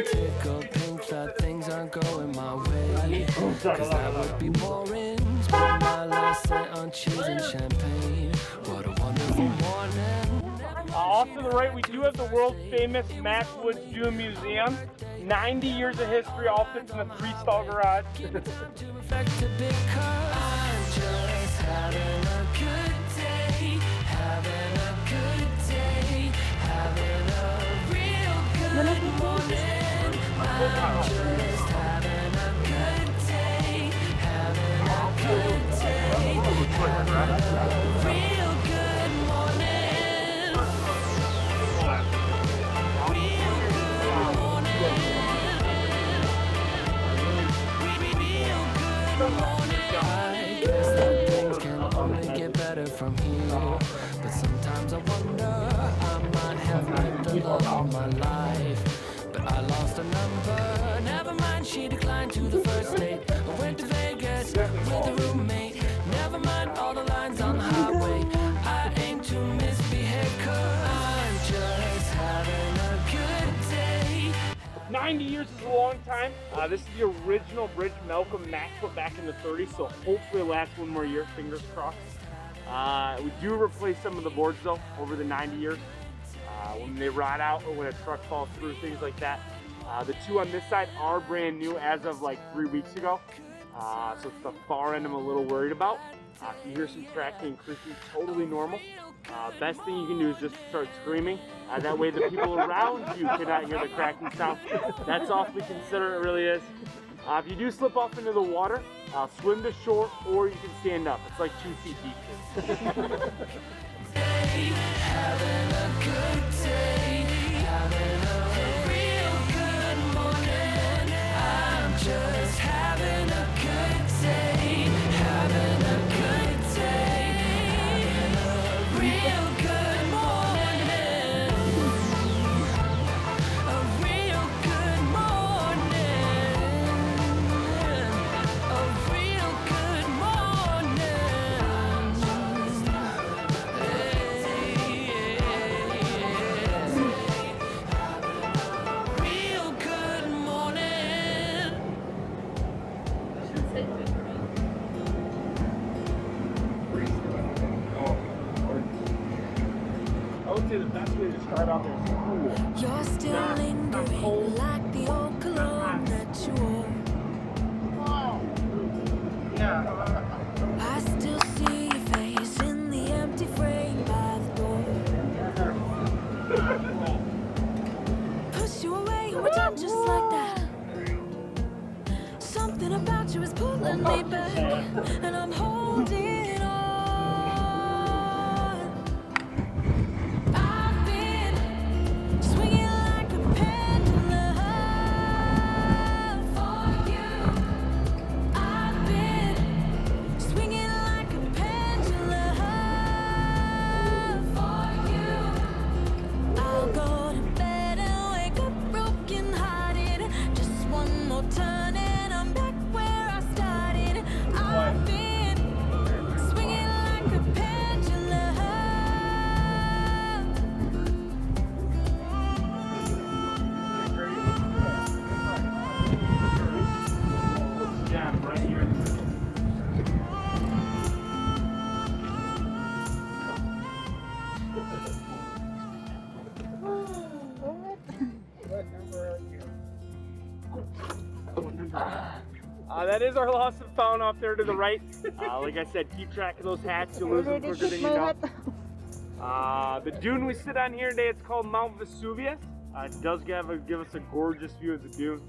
tickle pink that things aren't going my way. Cause that would be boring. Spend my last cent on cheese and champagne. What a wonderful morning. Off to the right, we do have the world famous Mac Woods Dune Museum. 90 years of history, all fits in a 3-stall garage. Things can only get better from here, but sometimes I wonder I might have met the love of my life, but I lost a number. Never mind, she declined to the first date. I went to Vegas with a roommate. Never mind all the lines on the highway. I aim to misbehave 'cause I'm just having a good day. 90 years is a long time. This is the original bridge Malcolm Mack put back in the 30s, so hopefully it'll last one more year, fingers crossed. We do replace some of the boards though over the 90 years. When they rot out or when a truck falls through, things like that. The two on this side are brand new as of like 3 weeks ago. So it's the far end I'm a little worried about. If you hear some cracking and creaking, totally normal. Best thing you can do is just start screaming. That way the people around you cannot hear the cracking sound. That's awfully considerate, it really is. If you do slip off into the water, swim to shore or you can stand up. It's like 2 feet deep. Having a good day, having a real good morning. I'm just having a good day, having a good day, having a real good morning, a real good morning, a real good The best way to start out is cool. You're still lingering like the old cologne that you wore. I still see your face in the empty frame by the door. Push you away, we're done just like that. Something about you is pulling me back, and I'm holding on. That is our lost and found off there to the right. Like I said, keep track of those hats. You'll lose them quicker than you know. The dune we sit on here today, it's called Mount Vesuvius. It does give us a gorgeous view of the dune.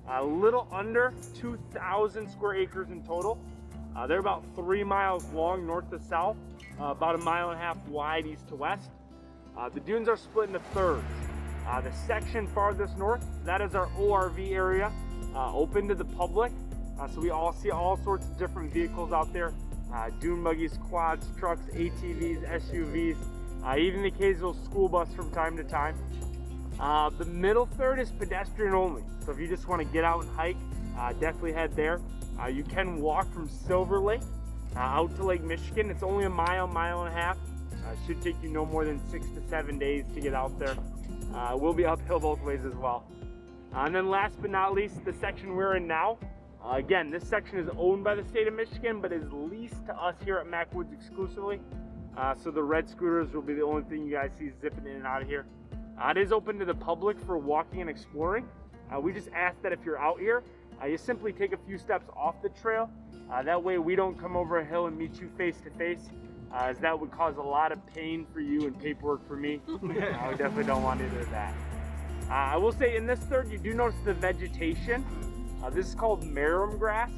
A little under 2,000 square acres in total. They're about 3 miles long north to south, about 1.5 miles wide east to west. The dunes are split into thirds. The section farthest north, that is our ORV area, open to the public. So we all see all sorts of different vehicles out there. Dune buggies, quads, trucks, ATVs, SUVs, even the occasional school bus from time to time. The middle third is pedestrian only. So if you just want to get out and hike, definitely head there. You can walk from Silver Lake out to Lake Michigan. It's only 1 mile, 1.5 miles. It should take you no more than 6 to 7 days to get out there. We'll be uphill both ways as well. And then last but not least, the section we're in now. Again, this section is owned by the state of Michigan, but is leased to us here at Mac Woods exclusively. So the red scooters will be the only thing you guys see zipping in and out of here. It is open to the public for walking and exploring. We just ask that if you're out here, you simply take a few steps off the trail. That way we don't come over a hill and meet you face to face, as that would cause a lot of pain for you and paperwork for me. We definitely don't want either of that. I will say in this third, you do notice the vegetation. This is called marram grass,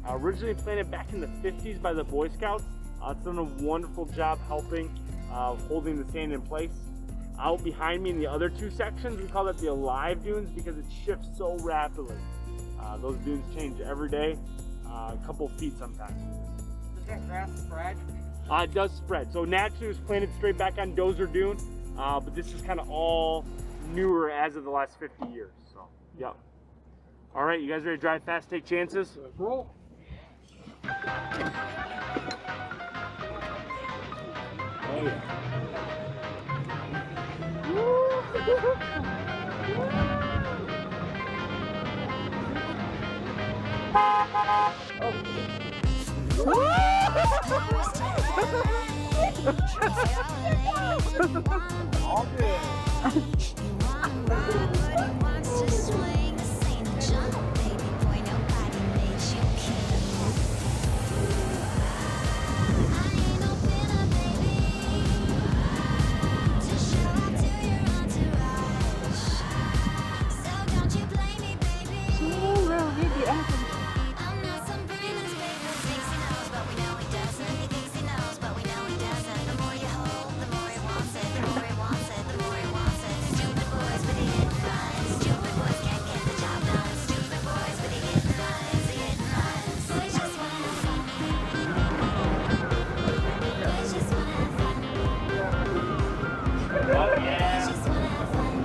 originally planted back in the 50s by the Boy Scouts. It's done a wonderful job helping holding the sand in place. Out behind me in the other two sections, we call that the alive dunes because it shifts so rapidly. Those dunes change every day, a couple feet sometimes. Does that grass spread? It does spread. So naturally it was planted straight back on Dozer Dune, but this is kind of all newer as of the last 50 years. So, yep. All right, you guys ready to drive fast, take chances? Let's roll. Oh yeah. All good.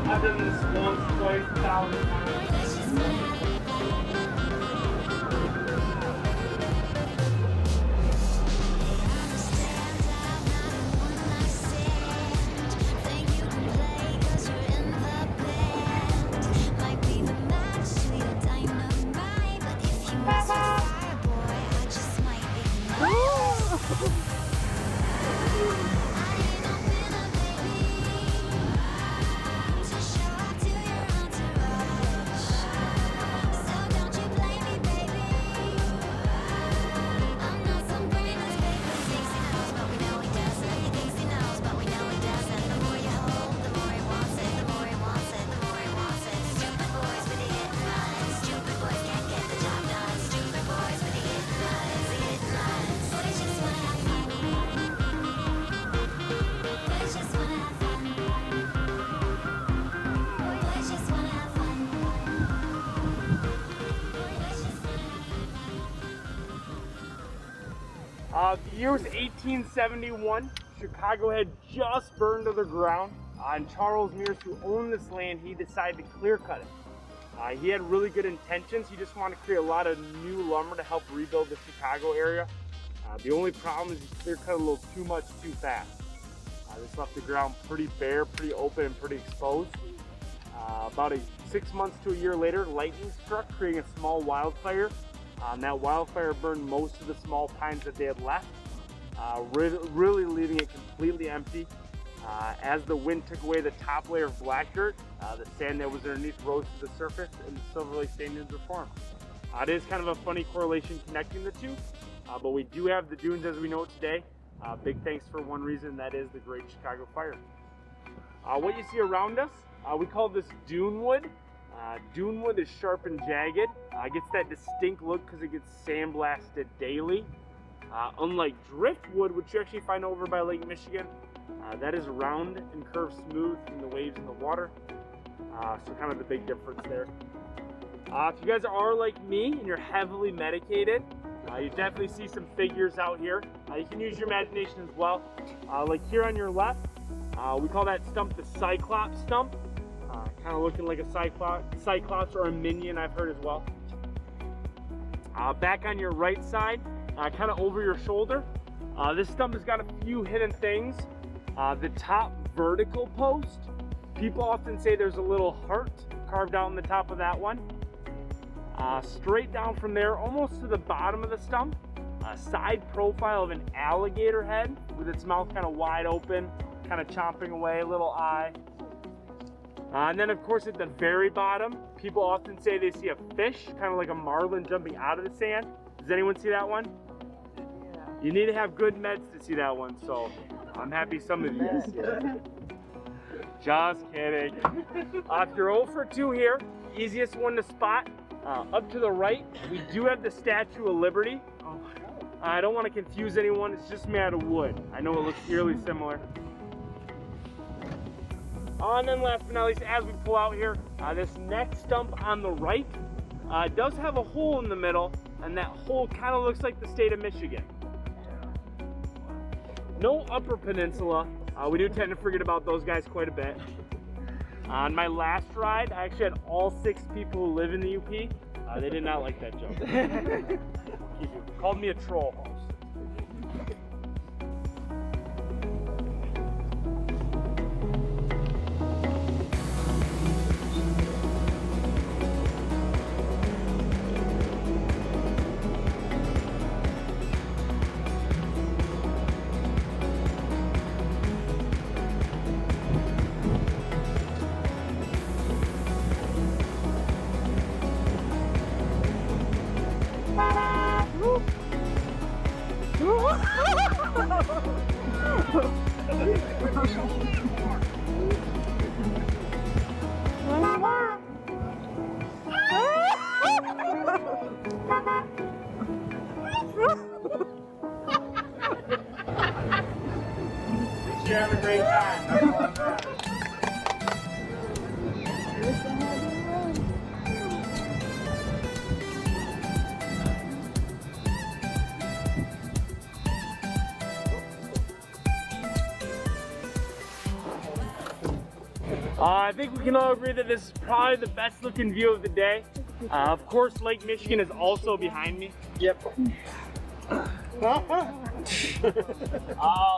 I've done this once, twice, 1,000 times. The year was 1871. Chicago had just burned to the ground. And Charles Mears, who owned this land, he decided to clear cut it. He had really good intentions. He just wanted to create a lot of new lumber to help rebuild the Chicago area. The only problem is he clear cut a little too much too fast. This left the ground pretty bare, pretty open, and pretty exposed. About 6 months to a year later, lightning struck, creating a small wildfire. That wildfire burned most of the small pines that they had left, really leaving it completely empty. As the wind took away the top layer of black dirt, the sand that was underneath rose to the surface and the Silver Lake sand dunes were formed. It is kind of a funny correlation connecting the two, but we do have the dunes as we know it today. Big thanks for one reason, that is the Great Chicago Fire. What you see around us, we call this dune wood. Dune wood is sharp and jagged. It gets that distinct look because it gets sandblasted daily. Unlike driftwood, which you actually find over by Lake Michigan, that is round and curved smooth from the waves in the water. So kind of the big difference there. If you guys are like me and you're heavily medicated, you definitely see some figures out here. You can use your imagination as well. Like here on your left, we call that stump the Cyclops stump. Kind of looking like a Cyclops or a minion, I've heard as well. Back on your right side, kind of over your shoulder, this stump has got a few hidden things. The top vertical post, people often say there's a little heart carved out in the top of that one. Straight down from there, almost to the bottom of the stump, a side profile of an alligator head with its mouth kind of wide open, kind of chomping away, little eye. And then of course at the very bottom, people often say they see a fish, kind of like a marlin jumping out of the sand. Does anyone see that one? Yeah. You need to have good meds to see that one, so I'm happy some of you guys see it. Just kidding. If you're 0 for 2 here, easiest one to spot, up to the right, we do have the Statue of Liberty. I don't want to confuse anyone, it's just made out of wood. I know it looks eerily similar. And then last but not least, as we pull out here, this next stump on the right does have a hole in the middle, and that hole kind of looks like the state of Michigan. No upper peninsula. We do tend to forget about those guys quite a bit. On my last ride, I actually had all 6 people who live in the UP. They did not like that joke. Called me a troll. You're having a great time. That's all that matters. I think we can all agree that this is probably the best looking view of the day. Of course, Lake Michigan is also behind me. Yep.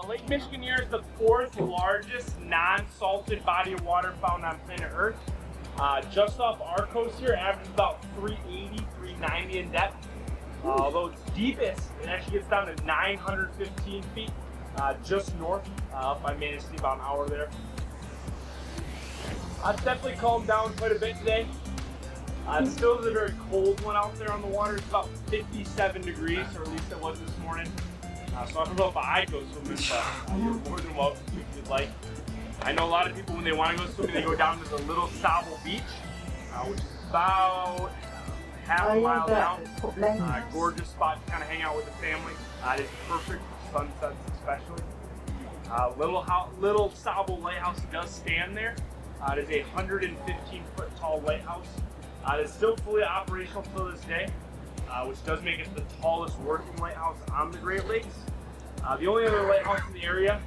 Lake Michigan here is the 4th largest non-salted body of water found on planet Earth. Just off our coast here, averages about 380, 390 in depth. Although it's deepest, it actually gets down to 915 feet, just north. If I managed to see about an hour there. It's definitely calmed down quite a bit today. It still is a very cold one out there on the water. It's about 57 degrees, or at least it was this morning. So I don't know if I'd go swimming, but you're more than welcome to if you'd like. I know a lot of people, when they want to go swimming, they go down to the Little Sable Beach, which is about half a mile down. Gorgeous spot to kind of hang out with the family. It is perfect for sunsets especially. Little Sable Lighthouse does stand there. It is a 115-foot tall lighthouse. It is still fully operational to this day, which does make it the tallest working lighthouse on the Great Lakes. The only other lighthouse in the area,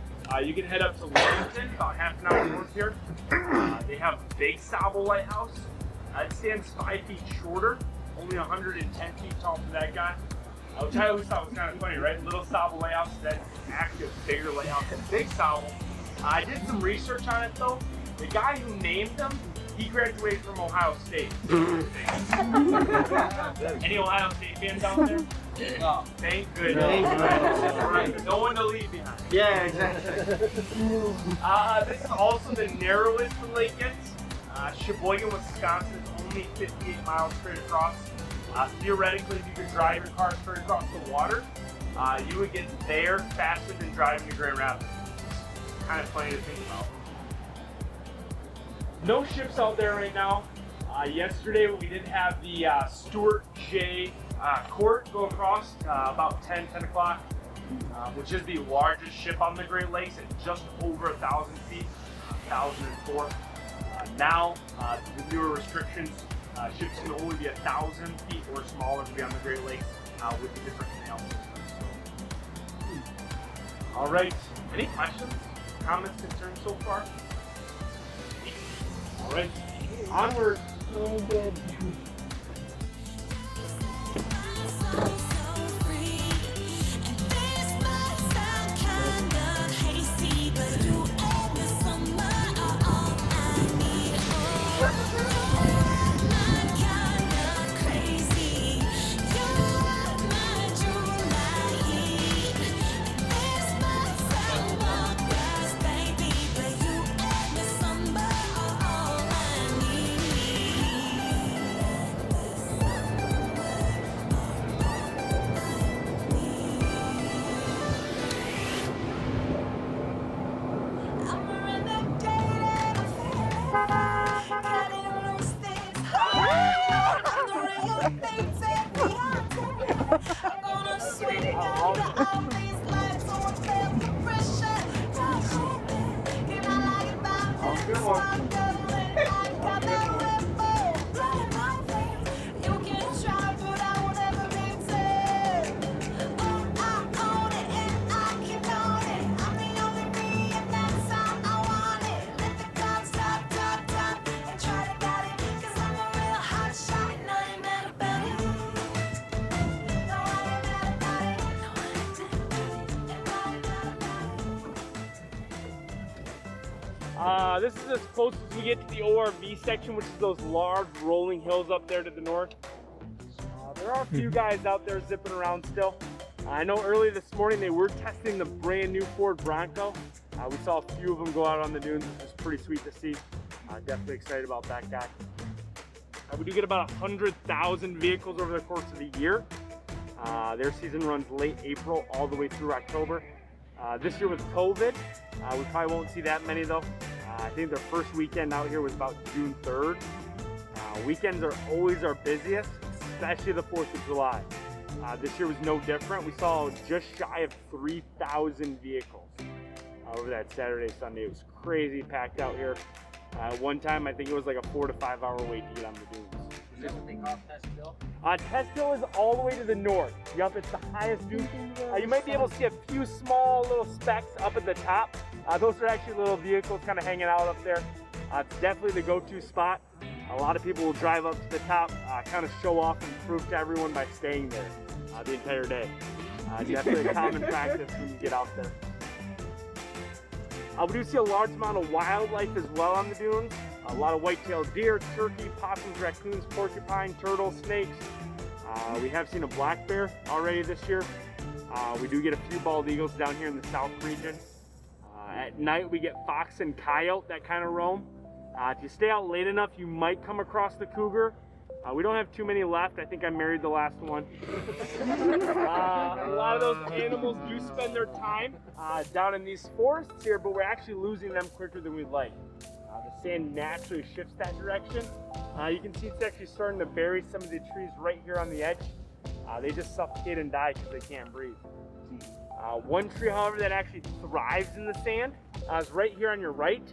you can head up to Wilmington, about half an hour north here. They have Big Sable Lighthouse. It stands 5 feet shorter, only 110 feet tall for that guy. Which I always thought was kind of funny, right? Little Sable Lighthouse, that's actually a bigger lighthouse than Big Sable. I did some research on it though. The guy who named them, he graduated from Ohio State. Any Ohio State fans out there? Oh, thank goodness. Right. No one to leave behind. Yeah, exactly. This is also the narrowest the lake gets. Sheboygan, Wisconsin is only 58 miles straight across. Theoretically, if you could drive your car straight across the water, you would get there faster than driving to Grand Rapids. Kind of funny to think about. No ships out there right now. Yesterday we did have the Stuart J. Court go across about 10 o'clock, which is the largest ship on the Great Lakes at just over 1,000 feet, 1,004. Now, the newer restrictions, ships can only be 1,000 feet or smaller to be on the Great Lakes with the different canal systems. So. All right, any questions, comments, concerns so far? All right, onward. Oh, good. Good one. This is as close as we get to the ORV section, which is those large rolling hills up there to the north. There are a few guys out there zipping around still. I know early this morning they were testing the brand new Ford Bronco. We saw a few of them go out on the dunes, which is pretty sweet to see. Definitely excited about that guy. We do get about 100,000 vehicles over the course of the year. Their season runs late April all the way through October. This year with COVID, we probably won't see that many though. I think their first weekend out here was about June 3rd. Weekends are always our busiest, especially the 4th of July. This year was no different. We saw just shy of 3,000 vehicles over that Saturday, Sunday. It was crazy packed out here. One time, I think it was like a 4 to 5 hour wait to get on the dunes. Is that what they call Test Hill? Test Hill is all the way to the north. Yup, it's the highest dune. You might be able to see a few small little specks up at the top. Those are actually little vehicles kind of hanging out up there. It's definitely the go-to spot. A lot of people will drive up to the top, kind of show off and prove to everyone by staying there the entire day. Definitely a common practice when you get out there. We do see a large amount of wildlife as well on the dunes. A lot of white-tailed deer, turkey, possums, raccoons, porcupine, turtles, snakes. We have seen a black bear already this year. We do get a few bald eagles down here in the south region. At night we get fox and coyote that kind of roam. If you stay out late enough, you might come across the cougar. We don't have too many left. I think I married the last one. A lot of those animals do spend their time down in these forests here, but we're actually losing them quicker than we'd like. The sand naturally shifts that direction. You can see it's actually starting to bury some of the trees right here on the edge. They just suffocate and die because they can't breathe. One tree, however, that actually thrives in the sand is right here on your right.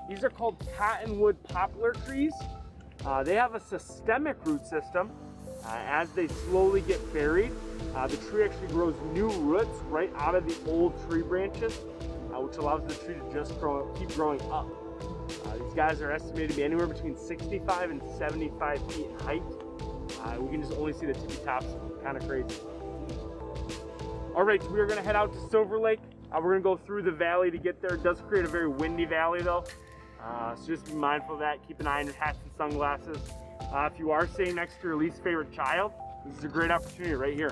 These are called cottonwood poplar trees. They have a systemic root system. As they slowly get buried, the tree actually grows new roots right out of the old tree branches, which allows the tree to just keep growing up. These guys are estimated to be anywhere between 65 and 75 feet in height. We can just only see the tippy tops, kind of crazy. All right, so we are gonna head out to Silver Lake. We're gonna go through the valley to get there. It does create a very windy valley though. So just be mindful of that. Keep an eye on your hats and sunglasses. If you are staying next to your least favorite child, this is a great opportunity right here.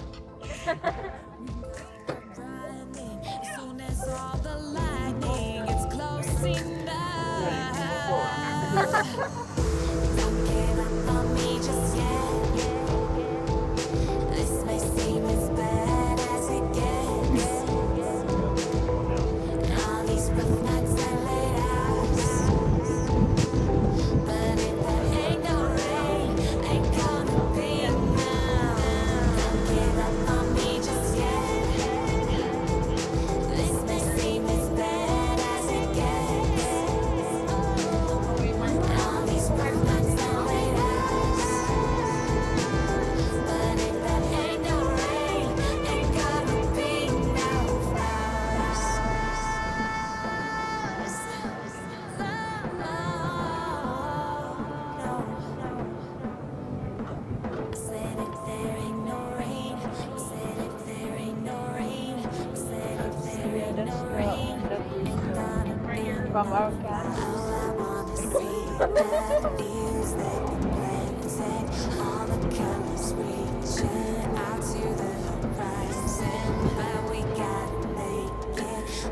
From our cat.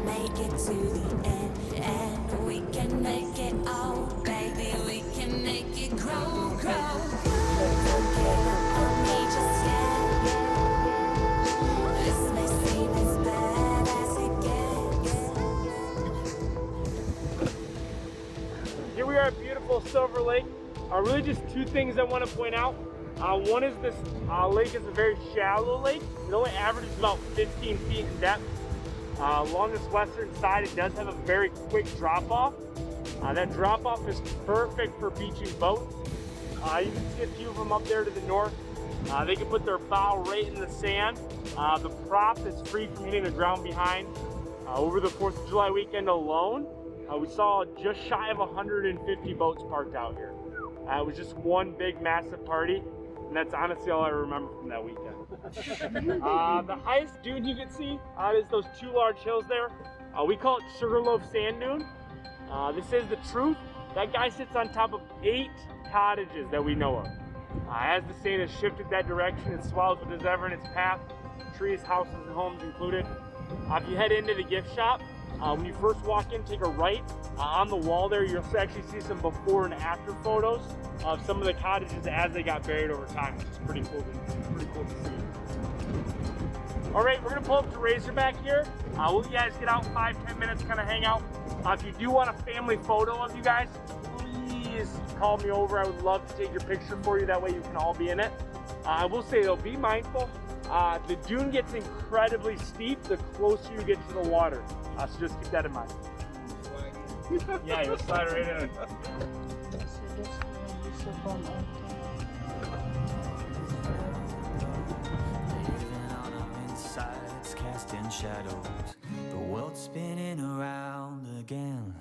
Make it to the end, and we can make it all, baby. We can make it grow, grow. Don't give up on me just yet. This may seem as bad as it gets. Here we are at beautiful Silver Lake. Really just two things I want to point out. One is this lake is a very shallow lake. It only averages about 15 feet in depth. Along this western side, it does have a very quick drop off. That drop off is perfect for beaching boats. You can see a few of them up there to the north. They can put their bow right in the sand. The prop is free from hitting the ground behind. Over the 4th of July weekend alone, we saw just shy of 150 boats parked out here. It was just one big massive party, and that's honestly all I remember from that weekend. The highest dune you can see is those 2 large hills there. We call it Sugarloaf Sand Dune. This is the truth. That guy sits on top of 8 cottages that we know of. As the sand has shifted that direction, it swallows what is ever in its path, trees, houses, and homes included. If you head into the gift shop, when you first walk in, take a right. On the wall there, you'll actually see some before and after photos of some of the cottages as they got buried over time, which is pretty cool to see. All right, we're gonna pull up to Razorback here. We'll let you guys get out 5-10 minutes, kind of hang out. If you do want a family photo of you guys, please call me over. I would love to take your picture for you. That way you can all be in it. I will say though, be mindful. The dune gets incredibly steep the closer you get to the water. So just keep that in mind. Yeah, you'll slide right in. Casting shadows, the world's spinning around again.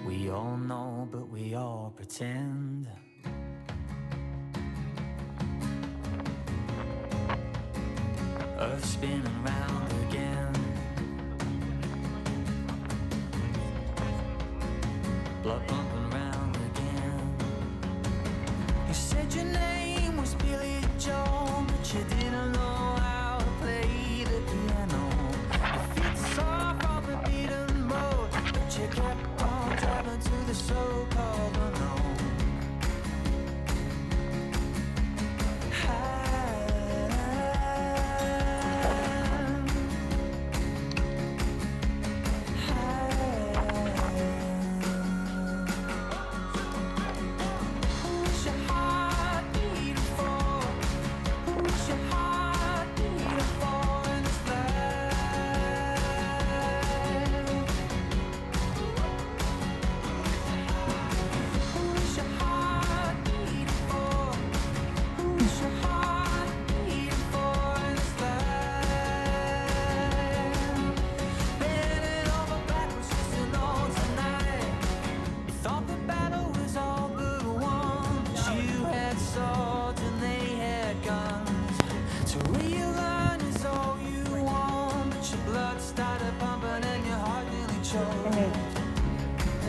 We all know, but we all pretend. Earth spinning round again. Blood pumping round again. You said your name was Billy Joe, but you didn't know how to play the piano. Your feet soft off the beaten road, but you kept on driving to the so-called unknown.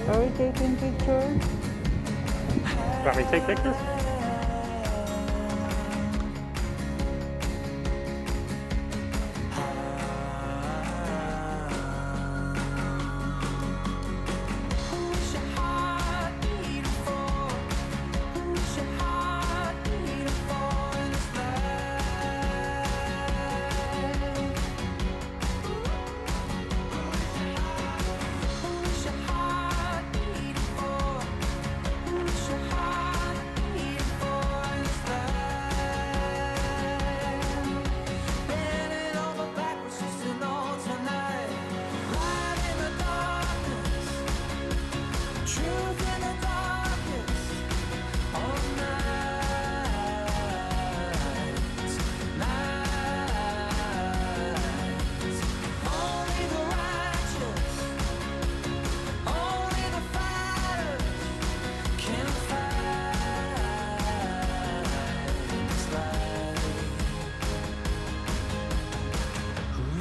Are we taking pictures? Want me to take pictures?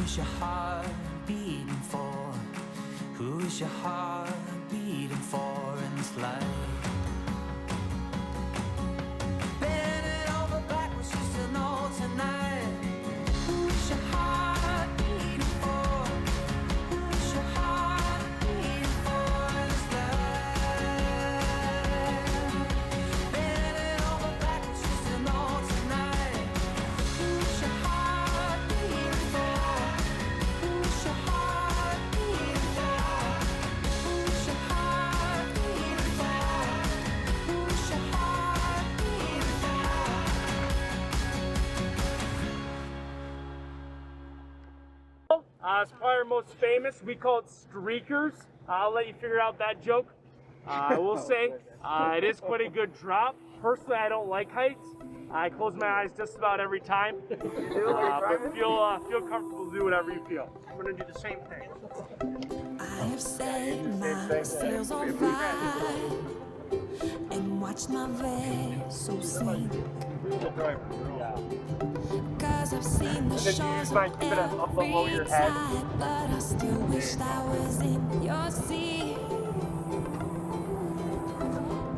Who's your heart beating for? Who's your heart beating for in this life? Bending over backwards just to know tonight. Who's your heart beating for? Who's your heart beating for in this life? Bending over backwards just to know tonight. Who's your heart beating for? Who's your heart beating for? Who's It's probably our most famous. We call it streakers. I'll let you figure out that joke. I will say it is quite a good drop. Personally, I don't like heights. I close my eyes just about every time. But feel comfortable to do whatever you feel. I'm gonna do the same thing. I have set my sails on fire and watched my vessel sink. Cause I've seen the shores of every tide, but I still wished I was in your sea.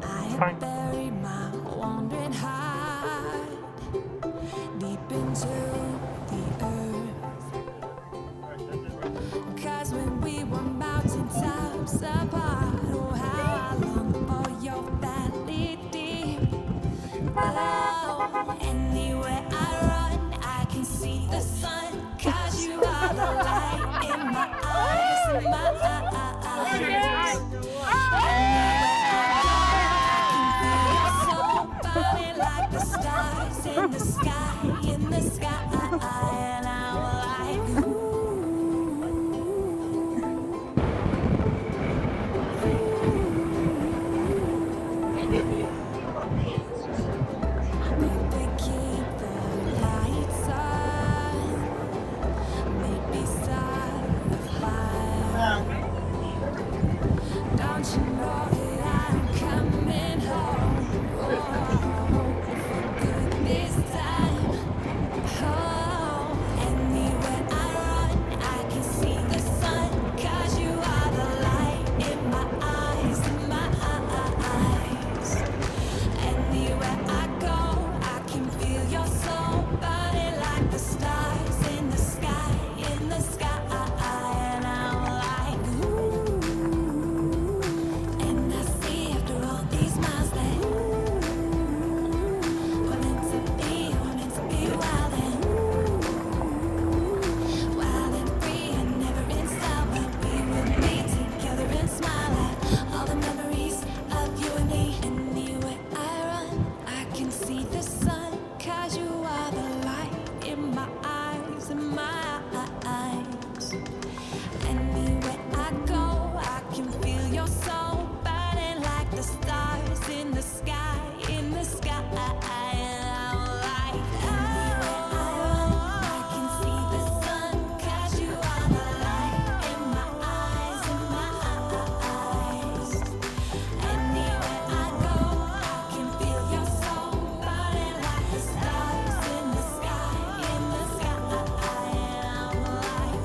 I have buried my wandering heart deep into the earth. Cause when we were mountaintops apart, oh how I long for your valley deep. Oh, anywhere I run, I can see the sun. Cause you are the light in my eyes, in my eyes. Burning like the stars in the sky, in the sky, and I'm like, baby, keep the lights on, maybe start a fire. Don't you know that I'm coming home? This time, oh, anywhere I run, I can see the sun. Cause you are the light in my eyes, in my eyes. Anywhere I go, I can feel your soul burning like the stars in the sky, in the sky. And I'm like, ooh. And I see after all these miles that we're meant to be wild and free and never in style. But we will be together and smile at all the memories of you and me. Anywhere I run, I can see the sun. Cause you are the light in my eyes, in my eyes. Anywhere I go, I can feel your soul burning like the stars in the sky, in the sky. And I'm like, oh, I can see the sun. Cause you are the light in my eyes, in my eyes. Anywhere I go, I can feel your soul burning like the stars in the sky, in the sky. And I'm like,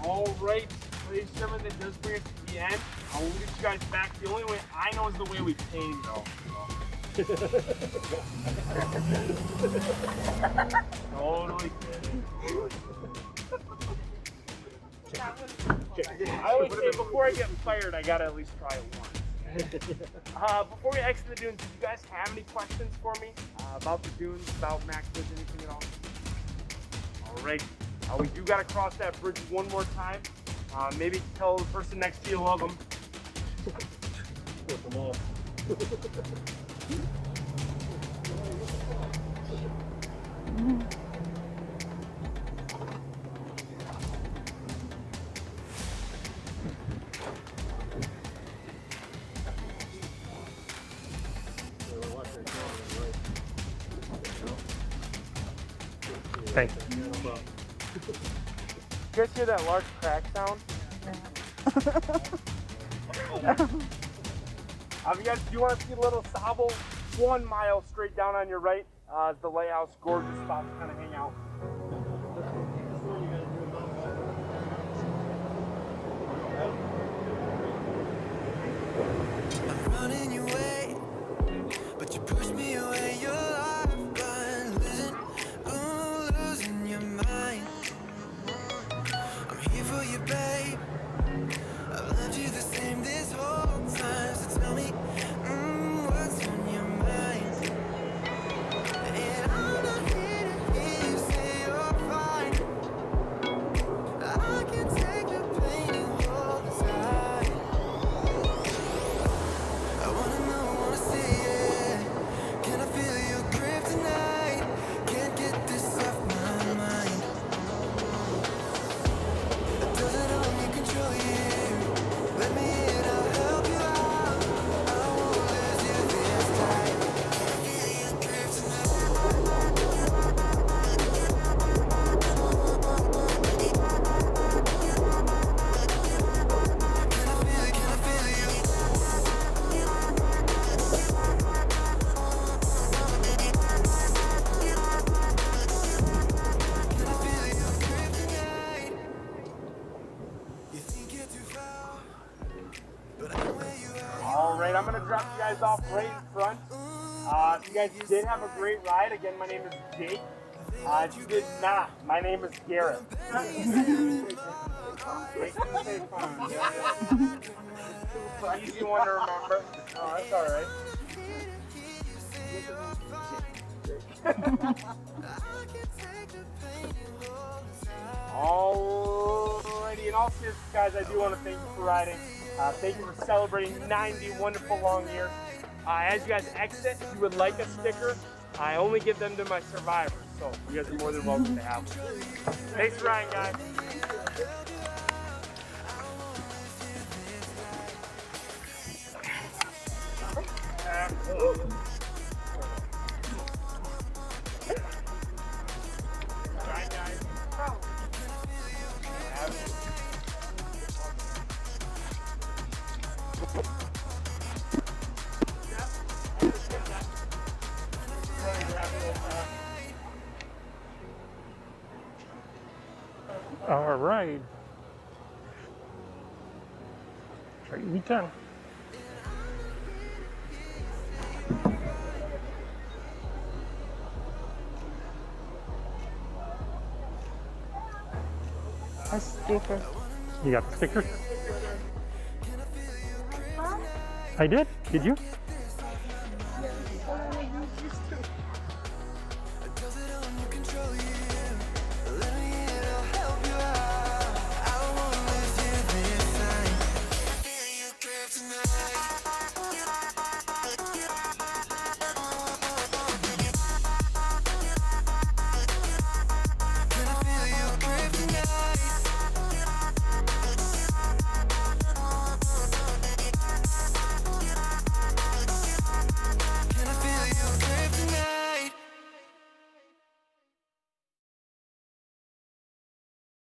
All right, ladies and gentlemen, that does bring us to the end. I will get you guys back. The only way I know is the way we came, though. Totally kidding. I always say before I get fired, I gotta at least try it once. Before we exit the dunes, did you guys have any questions for me about the dunes, about Mac Woods, anything at all? All right. We do gotta cross that bridge one more time. Maybe tell the person next to you love them. Thank you. guys hear that large crack sound? If you guys do want to see a little Sabo, 1 mile straight down on your right is the lighthouse. Gorgeous spot to kind of hang out. I'm running your way, but you push me away. Your life gone, losing your mind. I'm here for you, babe. I've loved you the same this whole time. So tell me, what's on your mind? And I'm not here to hear you say you're fine. I can take the pain and hold inside. I wanna know, wanna see it. Can I feel your grip tonight? Can't get this off my mind. Does it only control you? Let me in, I'll help you out. I won't lose you this time. Feel your grip tonight. Can I feel you? Can I feel your grip tonight? You think you're too far, but I'm where you are. All right, I'm going to drop you guys off right in front. If you guys did have a great ride, again, my name is Jake. If you did not, my name is Garrett. Easy one to remember. Oh, that's all right. Alrighty, in all seriousness, guys, I do want to thank you for riding. Thank you for celebrating 90 wonderful long years. As you guys exit, if you would like a sticker, I only give them to my survivors, so you guys are more than welcome to have them. Thanks for riding, guys. Bye, guys. All right. Try U10. A sticker. You got the sticker? I did. Did you?